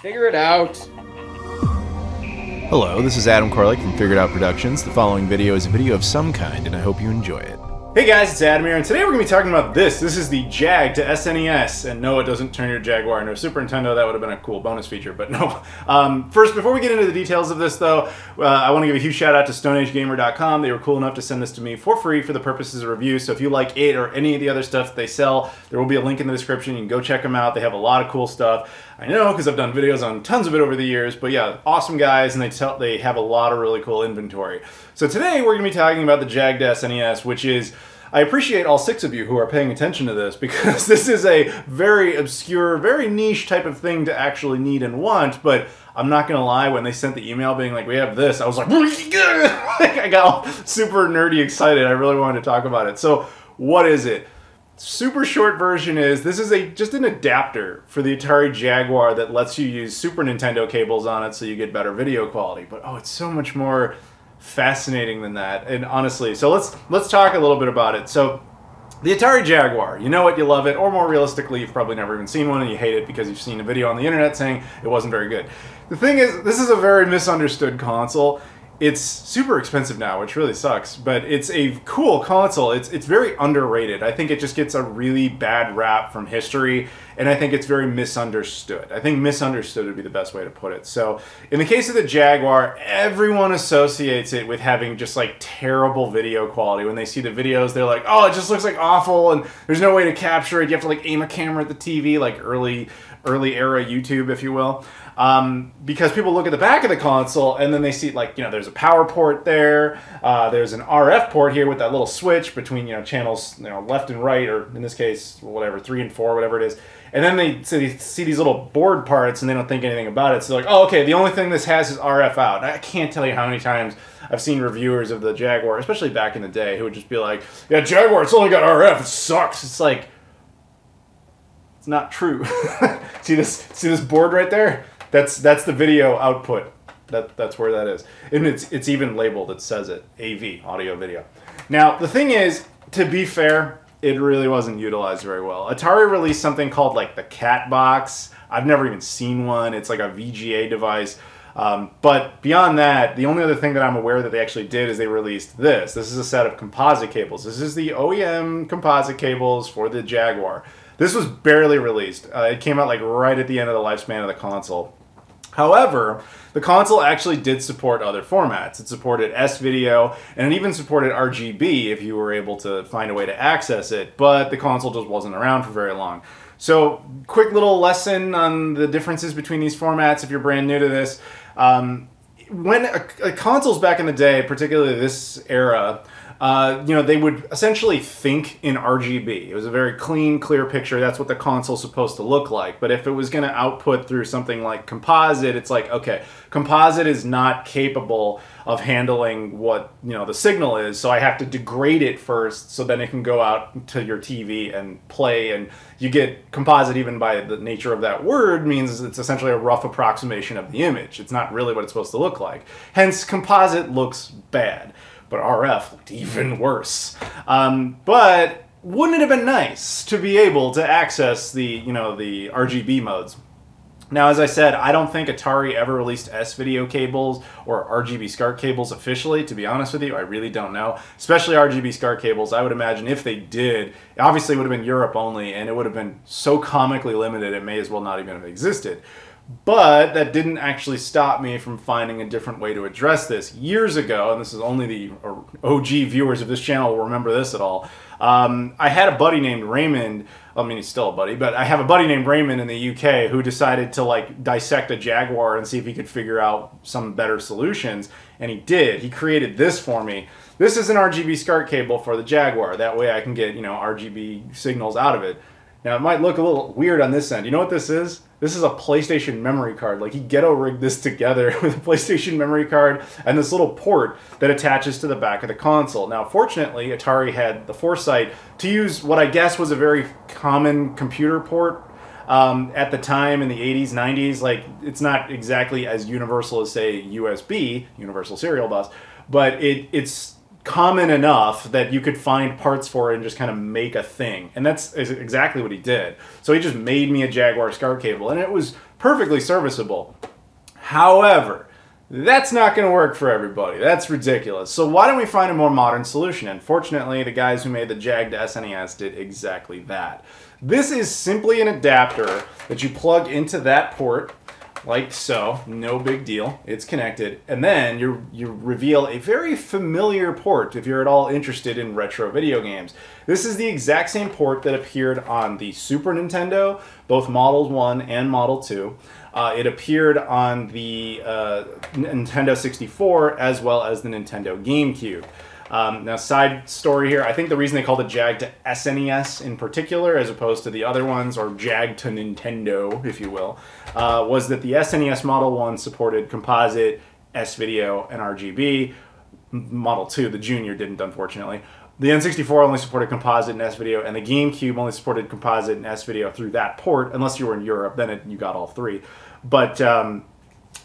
Figure it out. Hello, this is Adam Koralik from Figured Out Productions. The following video is a video of some kind, and I hope you enjoy it. Hey guys, it's Adam here, and today we're going to be talking about this. This is the Jag2SNES, and no, it doesn't turn your Jaguar into a Super Nintendo. That would have been a cool bonus feature, but no. First, before we get into the details of this, though, I want to give a huge shout out to StoneAgeGamer.com. They were cool enough to send this to me for free for the purposes of review, so if you like it or any of the other stuff they sell, there will be a link in the description. You can go check them out. They have a lot of cool stuff. I know, because I've done videos on tons of it over the years, but yeah, awesome guys, and they have a lot of really cool inventory. So today, we're going to be talking about the Jag2SNES, which is... I appreciate all 6 of you who are paying attention to this, because this is a very obscure, very niche type of thing to actually need and want, but I'm not going to lie, when they sent the email being like, we have this, I was like, I got all super nerdy excited. I really wanted to talk about it. So, what is it? Super short version is, this is just an adapter for the Atari Jaguar that lets you use Super Nintendo cables on it so you get better video quality. But oh, it's so much more fascinating than that, and honestly, so let's talk a little bit about it. So the Atari Jaguar, you know it, you love it, or more realistically, you've probably never even seen one and you hate it because you've seen a video on the internet saying it wasn't very good. The thing is, this is a very misunderstood console. It's super expensive now, which really sucks, but it's a cool console. It's very underrated. I think it just gets a really bad rap from history, and I think it's very misunderstood. I think misunderstood would be the best way to put it. So, in the case of the Jaguar, everyone associates it with having just like terrible video quality. When they see the videos, they're like, oh, it just looks like awful, and there's no way to capture it. You have to like aim a camera at the TV, like early era YouTube, if you will. Because people look at the back of the console and then they see, like, you know, there's a power port there, there's an RF port here with that little switch between, you know, channels, you know, left and right, or in this case, whatever, 3 and 4, whatever it is. And then they see these little board parts and they don't think anything about it. So they're like, oh, okay, the only thing this has is RF out. And I can't tell you how many times I've seen reviewers of the Jaguar, especially back in the day, who would just be like, yeah, Jaguar, it's only got RF, it sucks. It's like, it's not true. See this board right there? That's the video output. That's where that is. And it's even labeled, it says it, AV, audio video. Now, the thing is, to be fair, it really wasn't utilized very well. Atari released something called like the Cat Box. I've never even seen one. It's like a VGA device. But beyond that, the only other thing that I'm aware that they actually did is they released this. This is a set of composite cables. This is the OEM composite cables for the Jaguar. This was barely released. It came out like right at the end of the lifespan of the console. However, the console actually did support other formats. It supported S-video, and it even supported RGB if you were able to find a way to access it, but the console just wasn't around for very long. So, quick little lesson on the differences between these formats if you're brand new to this. When consoles back in the day, particularly this era, you know, they would essentially think in RGB. It was a very clean, clear picture. That's what the console's supposed to look like. But if it was going to output through something like Composite, it's like, okay, Composite is not capable of handling what, you know, the signal is, so I have to degrade it first so then it can go out to your TV and play. And you get Composite, even by the nature of that word, means it's essentially a rough approximation of the image. It's not really what it's supposed to look like. Hence, Composite looks bad. But RF looked even worse. But wouldn't it have been nice to be able to access the, you know, the RGB modes? Now, as I said, I don't think Atari ever released S-video cables or RGB SCART cables officially, to be honest with you. I really don't know. Especially RGB SCART cables, I would imagine if they did, obviously it would have been Europe only, and it would have been so comically limited it may as well not even have existed. But that didn't actually stop me from finding a different way to address this. Years ago, and this is only the OG viewers of this channel will remember this at all, I had a buddy named Raymond. I mean, he's still a buddy, but I have a buddy named Raymond in the UK who decided to like dissect a Jaguar and see if he could figure out some better solutions, and he did. He created this for me. This is an RGB SCART cable for the Jaguar. That way I can get, you know, RGB signals out of it. Now, it might look a little weird on this end. You know what this is? This is a PlayStation memory card. Like, he ghetto-rigged this together with a PlayStation memory card and this little port that attaches to the back of the console. Now, fortunately, Atari had the foresight to use what I guess was a very common computer port at the time in the 80s, 90s. Like, it's not exactly as universal as, say, USB, Universal Serial Bus, but it's common enough that you could find parts for it and just kind of make a thing. And that's exactly what he did. So he just made me a Jaguar SCART cable, and it was perfectly serviceable. However, that's not going to work for everybody. That's ridiculous. So why don't we find a more modern solution? And fortunately, the guys who made the Jag2SNES did exactly that. This is simply an adapter that you plug into that port, like so. No big deal. It's connected. And then you reveal a very familiar port if you're at all interested in retro video games. This is the exact same port that appeared on the Super Nintendo, both Model 1 and Model 2. It appeared on the Nintendo 64 as well as the Nintendo GameCube. Now, side story here, I think the reason they called it Jag2SNES in particular, as opposed to the other ones, or Jag to Nintendo, if you will, was that the SNES Model 1 supported Composite, S-Video, and RGB. Model 2, the Junior, didn't, unfortunately. The N64 only supported Composite and S-Video, and the GameCube only supported Composite and S-Video through that port, unless you were in Europe, then you got all three. But,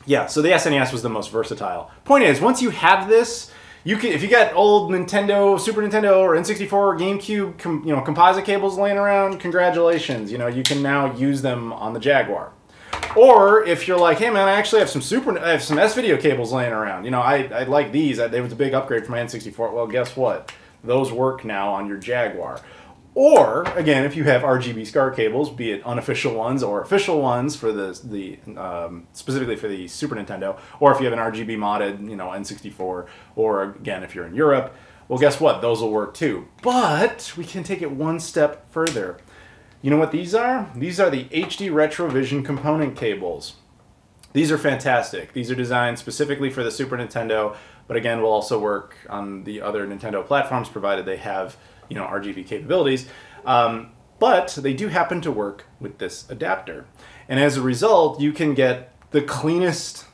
yeah, so the SNES was the most versatile. Point is, once you have this, you can, if you got old Nintendo, Super Nintendo, or N64 or GameCube, composite cables laying around, congratulations. You can now use them on the Jaguar. Or if you're like, hey man, I actually have some S-Video cables laying around. I like these. It was a big upgrade for my N64. Well, guess what? Those work now on your Jaguar. Or, again, if you have RGB SCART cables, be it unofficial ones or official ones for specifically for the Super Nintendo, or if you have an RGB modded, N64, or again, if you're in Europe, well, guess what? Those will work too. But we can take it one step further. You know what these are? These are the HD RetroVision component cables. These are fantastic. These are designed specifically for the Super Nintendo, but again, will also work on the other Nintendo platforms, provided they have RGB capabilities, but they do happen to work with this adapter. And as a result, you can get the cleanest,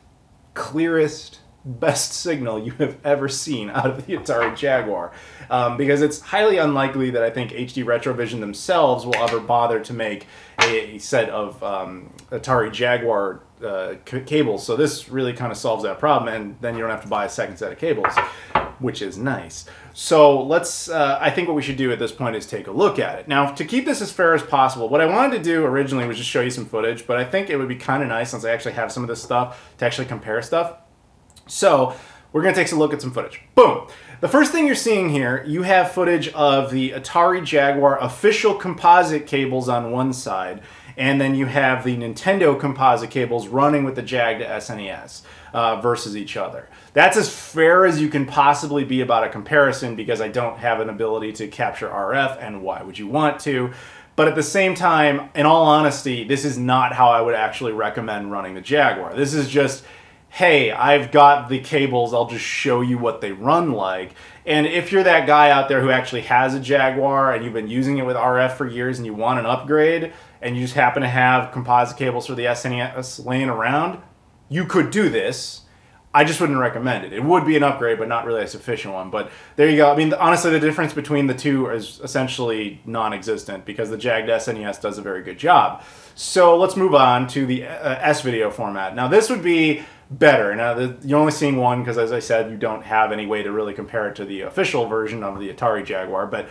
clearest, best signal you have ever seen out of the Atari Jaguar. Because it's highly unlikely that I think HD RetroVision themselves will ever bother to make a set of Atari Jaguar cables. So this really kind of solves that problem, and then you don't have to buy a second set of cables, which is nice. So let's, I think what we should do at this point is take a look at it. Now, to keep this as fair as possible, what I wanted to do originally was just show you some footage, but I think it would be kind of nice, since I actually have some of this stuff, to actually compare stuff. So we're going to take a look at some footage. Boom! The first thing you're seeing here, you have footage of the Atari Jaguar official composite cables on one side, and then you have the Nintendo composite cables running with the Jag2SNES versus each other. That's as fair as you can possibly be about a comparison, because I don't have an ability to capture RF, and why would you want to? But at the same time, in all honesty, this is not how I would actually recommend running the Jaguar. This is just, hey, I've got the cables, I'll just show you what they run like. And if you're that guy out there who actually has a Jaguar and you've been using it with RF for years and you want an upgrade, and you just happen to have composite cables for the SNES laying around, you could do this. I just wouldn't recommend it. It would be an upgrade, but not really a sufficient one. But there you go. I mean, honestly, the difference between the two is essentially non-existent, because the Jag2SNES does a very good job. So let's move on to the S-Video format. Now, this would be better. Now, you're only seeing one because, as I said, you don't have any way to really compare it to the official version of the Atari Jaguar. But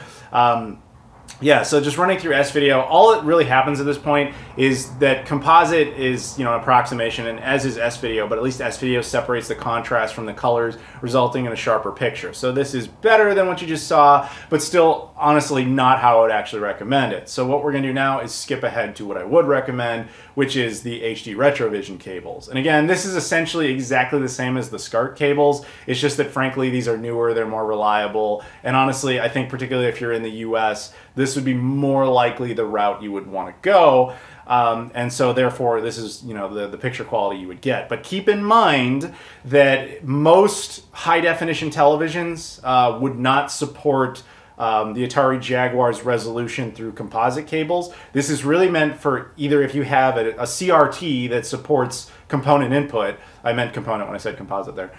yeah, so just running through S-Video, all that really happens at this point is that Composite is, an approximation, and as is S-Video, but at least S-Video separates the contrast from the colors, resulting in a sharper picture. So this is better than what you just saw, but still, honestly, not how I would actually recommend it. So what we're going to do now is skip ahead to what I would recommend, which is the HD RetroVision cables. And again, this is essentially exactly the same as the SCART cables. It's just that, frankly, these are newer, they're more reliable, and honestly, I think particularly if you're in the US, this would be more likely the route you would want to go. And so therefore, this is, the picture quality you would get. But keep in mind that most high-definition televisions would not support the Atari Jaguar's resolution through composite cables. This is really meant for either if you have a CRT that supports component input. I meant component when I said composite there.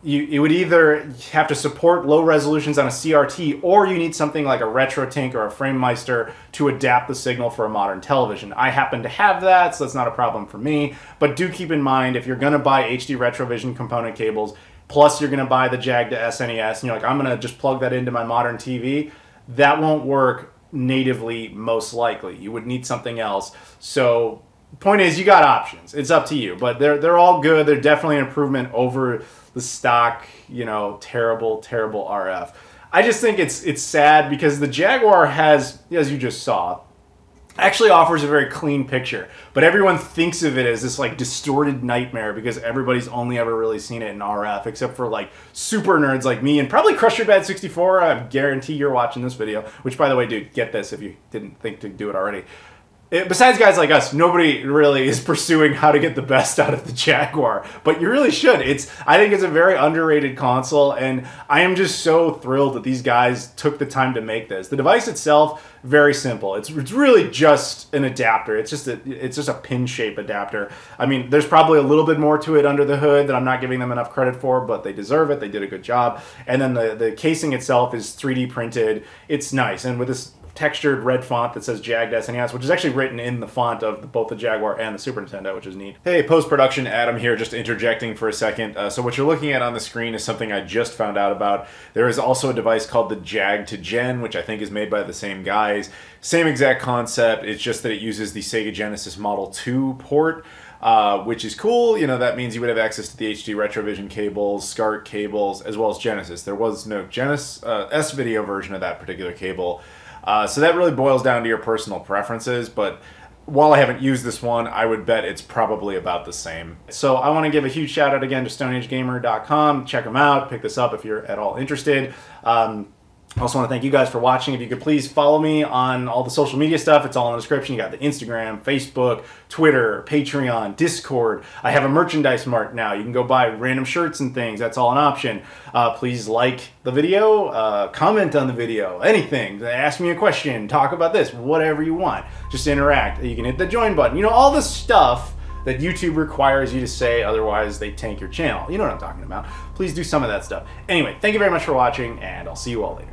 You would either have to support low resolutions on a CRT, or you need something like a RetroTink or a FrameMeister to adapt the signal for a modern television. I happen to have that, so that's not a problem for me. But do keep in mind, if you're going to buy HD RetroVision component cables, plus you're going to buy the Jag to SNES, and you're like, I'm going to just plug that into my modern TV, that won't work natively, most likely. You would need something else. So point is, you got options. It's up to you, but they're all good. They're definitely an improvement over the stock, you know, terrible RF. I just think it's sad because the Jaguar has, as you just saw, actually offers a very clean picture, but everyone thinks of it as this like distorted nightmare because everybody's only ever really seen it in RF, except for like super nerds like me and probably Crush Your Bad 64. I guarantee you're watching this video, which, by the way, dude, get this if you didn't think to do it already. Besides guys like us, nobody really is pursuing how to get the best out of the Jaguar, but you really should. I think it's a very underrated console, and I am just so thrilled that these guys took the time to make this. The device itself, very simple. It's really just an adapter. It's just a pin shape adapter. I mean, there's probably a little bit more to it under the hood that I'm not giving them enough credit for, but they deserve it. They did a good job. And then the casing itself is 3D printed. It's nice, and with this textured red font that says Jag to SNES, which is actually written in the font of both the Jaguar and the Super Nintendo, which is neat. Hey, post-production Adam here, just interjecting for a second. So what you're looking at on the screen is something I just found out about. There is also a device called the Jag2Gen, which I think is made by the same guys. Same exact concept, it's just that it uses the Sega Genesis Model 2 port, which is cool. You know, that means you would have access to the HD RetroVision cables, SCART cables, as well as Genesis. There was no Genesis S-Video version of that particular cable. So that really boils down to your personal preferences, but while I haven't used this one, I would bet it's probably about the same. So I want to give a huge shout out again to StoneAgeGamer.com. Check them out, pick this up if you're at all interested. I also want to thank you guys for watching. If you could please follow me on all the social media stuff, it's all in the description. You got the Instagram, Facebook, Twitter, Patreon, Discord. I have a merchandise mart now. You can go buy random shirts and things. That's all an option. Please like the video, comment on the video, anything. Ask me a question, talk about this, whatever you want. Just interact. You can hit the join button. You know, all the stuff that YouTube requires you to say, otherwise they tank your channel. You know what I'm talking about. Please do some of that stuff. Anyway, thank you very much for watching, and I'll see you all later.